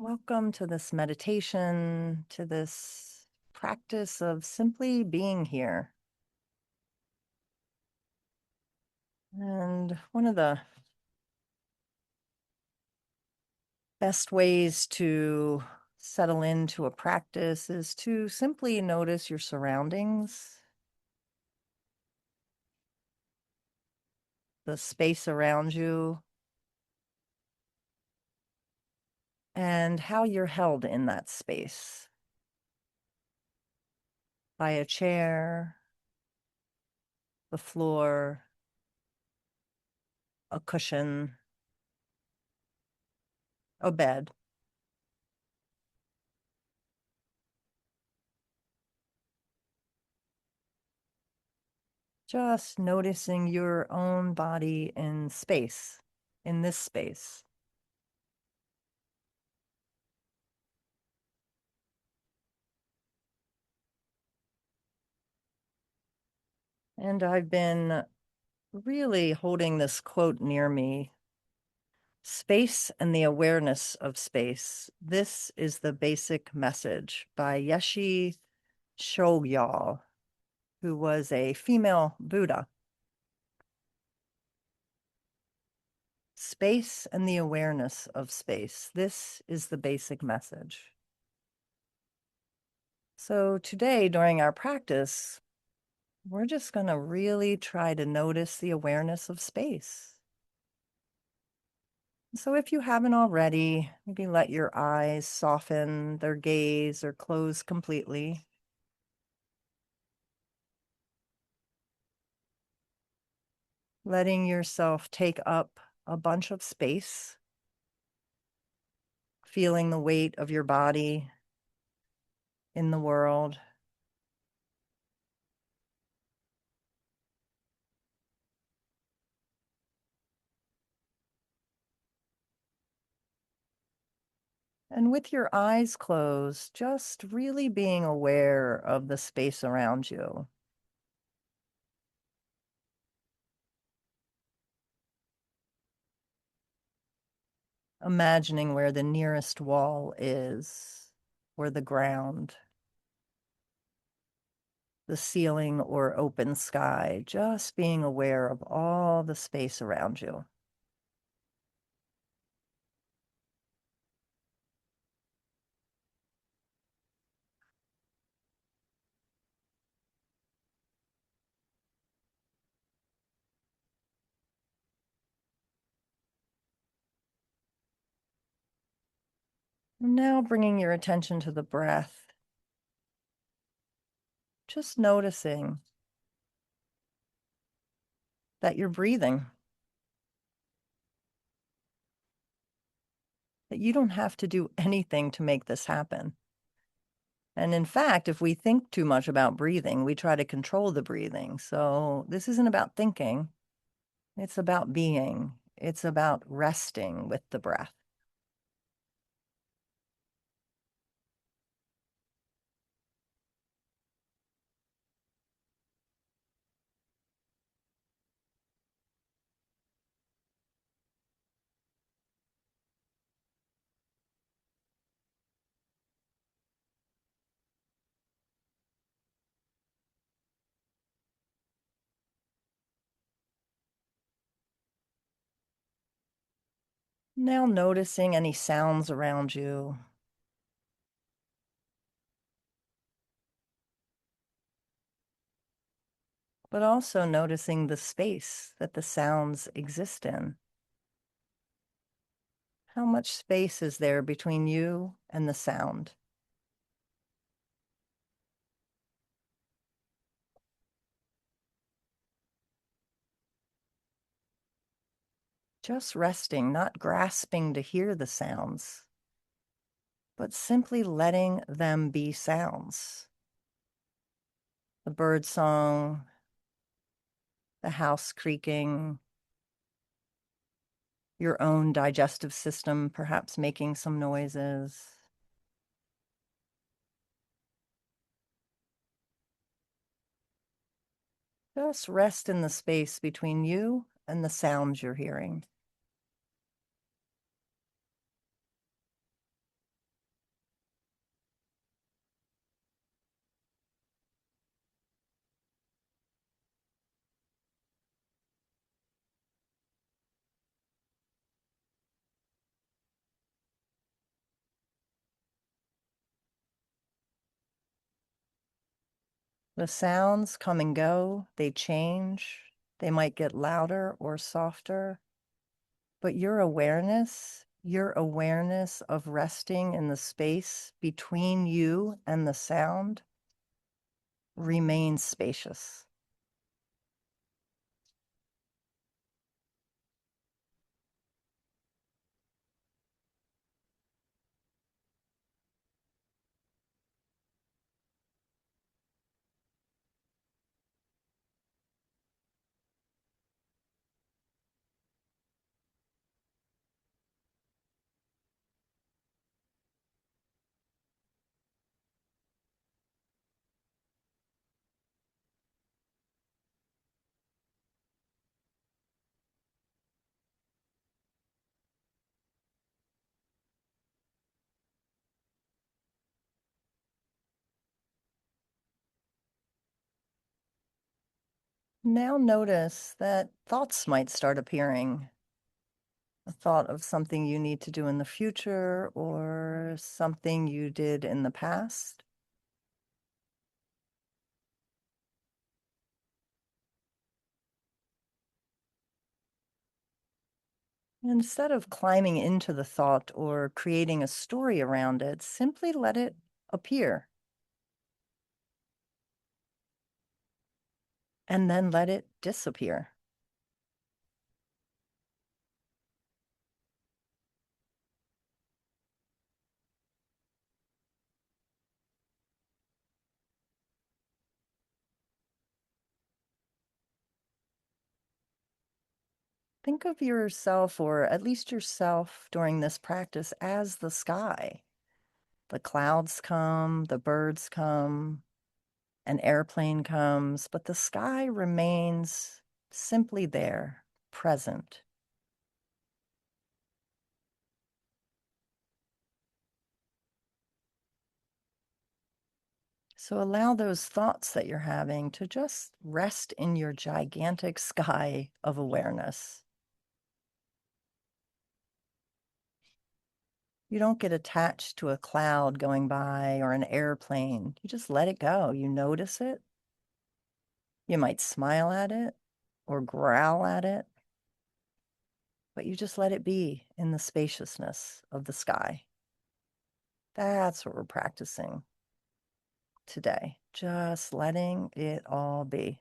Welcome to this meditation, to this practice of simply being here. And one of the best ways to settle into a practice is to simply notice your surroundings, the space around you, and how you're held in that space by a chair, the floor, a cushion, a bed. Just noticing your own body in space, in this space. And I've been really holding this quote near me: space and the awareness of space. This is the basic message, by Yeshe Tsogyal, who was a female Buddha. Space and the awareness of space. This is the basic message. So today, during our practice, we're just going to really try to notice the awareness of space. So if you haven't already, maybe let your eyes soften their gaze or close completely. Letting yourself take up a bunch of space, feeling the weight of your body in the world. And with your eyes closed, just really being aware of the space around you. Imagining where the nearest wall is, or the ground, the ceiling or open sky, just being aware of all the space around you. Now bringing your attention to the breath, just noticing that you're breathing, that you don't have to do anything to make this happen. And in fact, if we think too much about breathing, we try to control the breathing. So this isn't about thinking, it's about being, it's about resting with the breath. Now noticing any sounds around you, but also noticing the space that the sounds exist in. How much space is there between you and the sound? Just resting, not grasping to hear the sounds, but simply letting them be sounds. The bird song, the house creaking, your own digestive system perhaps making some noises. Just rest in the space between you and the sounds you're hearing. The sounds come and go, they change, they might get louder or softer, but your awareness of resting in the space between you and the sound remains spacious. Now notice that thoughts might start appearing. A thought of something you need to do in the future or something you did in the past. Instead of climbing into the thought or creating a story around it, simply let it appear and then let it disappear. Think of yourself, or at least yourself during this practice, as the sky. The clouds come, the birds come, an airplane comes, but the sky remains simply there, present. So allow those thoughts that you're having to just rest in your gigantic sky of awareness. You don't get attached to a cloud going by or an airplane. You just let it go. You notice it. You might smile at it or growl at it, but you just let it be in the spaciousness of the sky. That's what we're practicing today. Just letting it all be.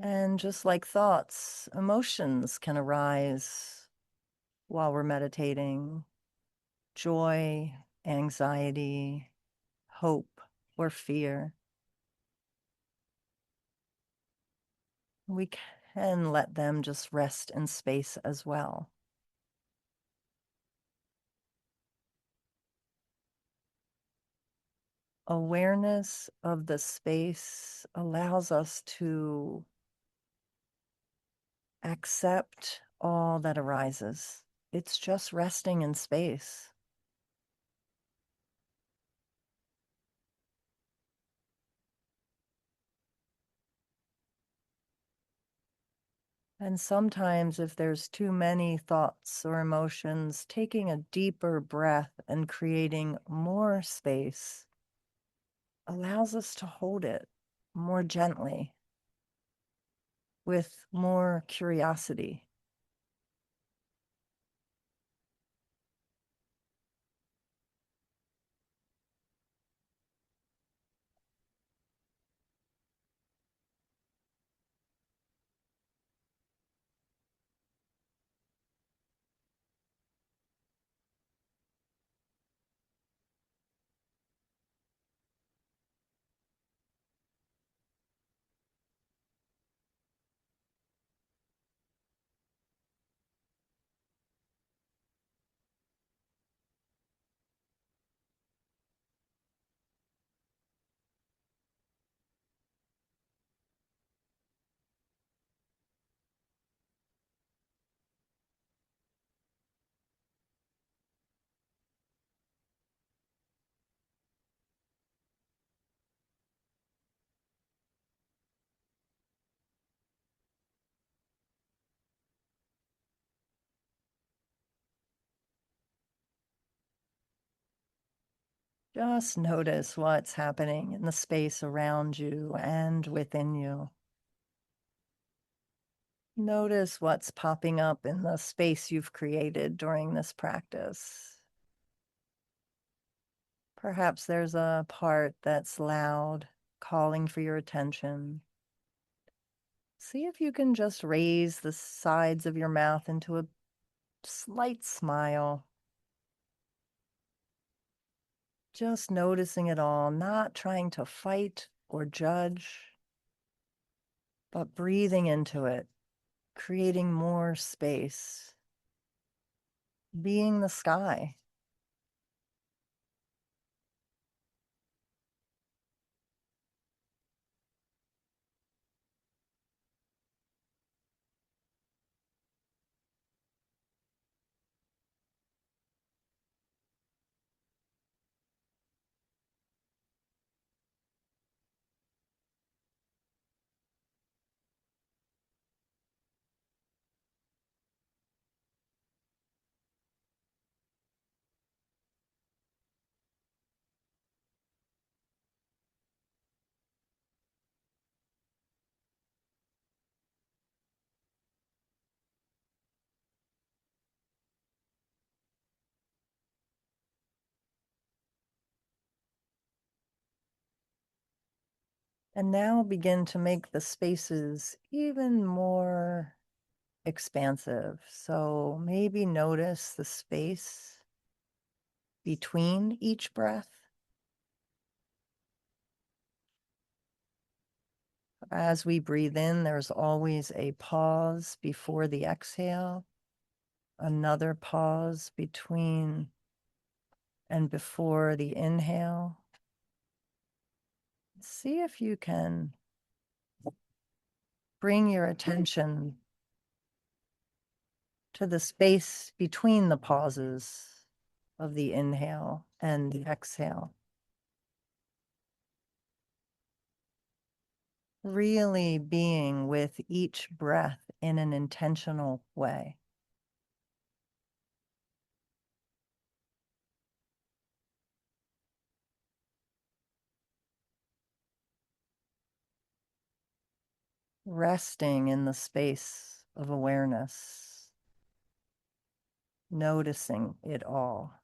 And just like thoughts, emotions can arise while we're meditating. Joy, anxiety, hope, or fear. We can let them just rest in space as well. Awareness of the space allows us to accept all that arises. It's just resting in space. And sometimes, if there's too many thoughts or emotions, taking a deeper breath and creating more space allows us to hold it more gently, with more curiosity. Just notice what's happening in the space around you and within you. Notice what's popping up in the space you've created during this practice. Perhaps there's a part that's loud, calling for your attention. See if you can just raise the sides of your mouth into a slight smile. Just noticing it all, not trying to fight or judge, but breathing into it, creating more space, being the sky. And now begin to make the spaces even more expansive. So maybe notice the space between each breath. As we breathe in, there's always a pause before the exhale, another pause between and before the inhale. See if you can bring your attention to the space between the pauses of the inhale and the exhale. Really being with each breath in an intentional way. Resting in the space of awareness, noticing it all.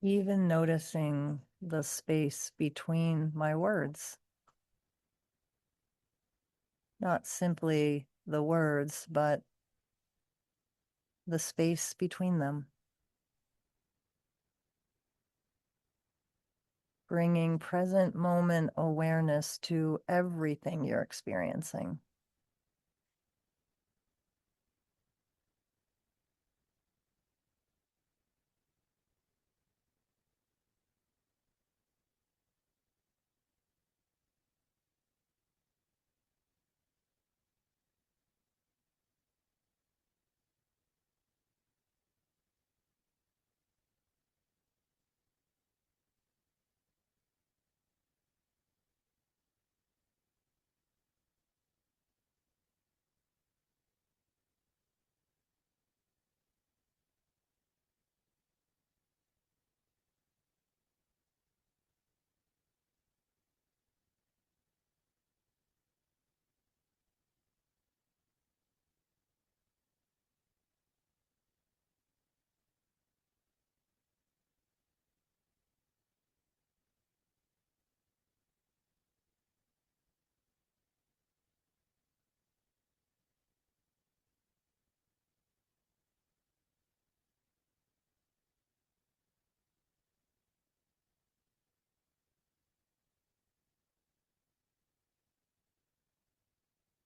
Even noticing the space between my words. Not simply the words, but the space between them. Bringing present moment awareness to everything you're experiencing.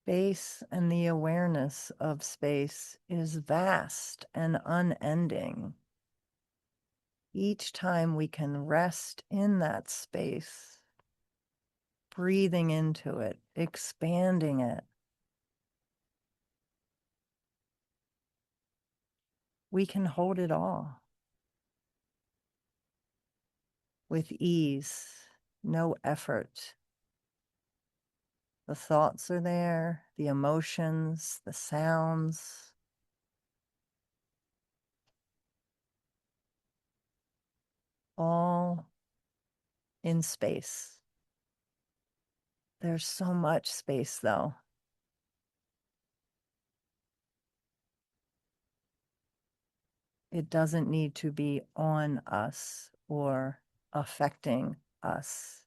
Space and the awareness of space is vast and unending. Each time we can rest in that space, breathing into it, expanding it. We can hold it all with ease, no effort. The thoughts are there, the emotions, the sounds, all in space. There's so much space, though. It doesn't need to be on us or affecting us.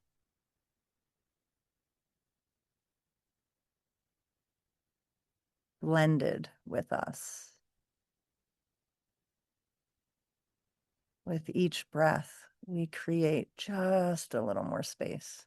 Blended with us. With each breath, we create just a little more space.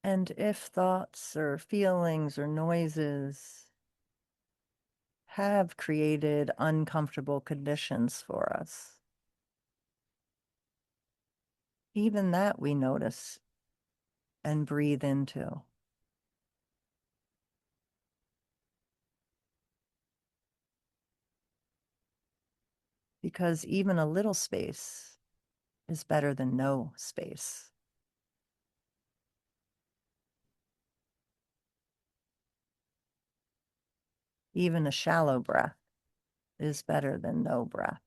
And if thoughts or feelings or noises have created uncomfortable conditions for us, even that we notice and breathe into. Because even a little space is better than no space. Even a shallow breath is better than no breath.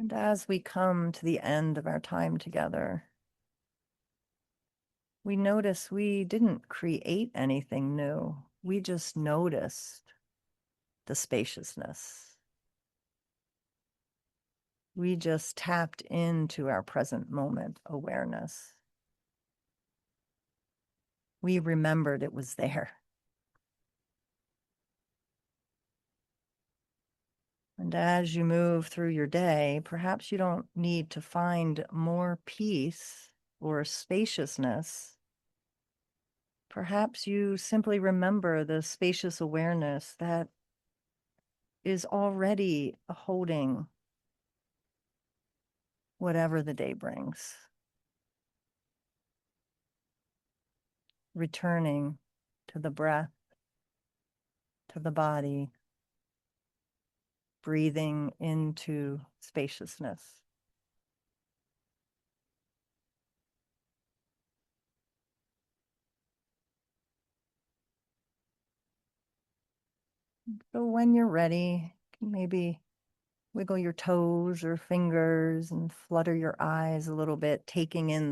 And as we come to the end of our time together, we notice we didn't create anything new. We just noticed the spaciousness. We just tapped into our present moment awareness. We remembered it was there. And as you move through your day, perhaps you don't need to find more peace or spaciousness. Perhaps you simply remember the spacious awareness that is already holding whatever the day brings. Returning to the breath, to the body, breathing into spaciousness. So when you're ready, maybe wiggle your toes or fingers and flutter your eyes a little bit, taking in the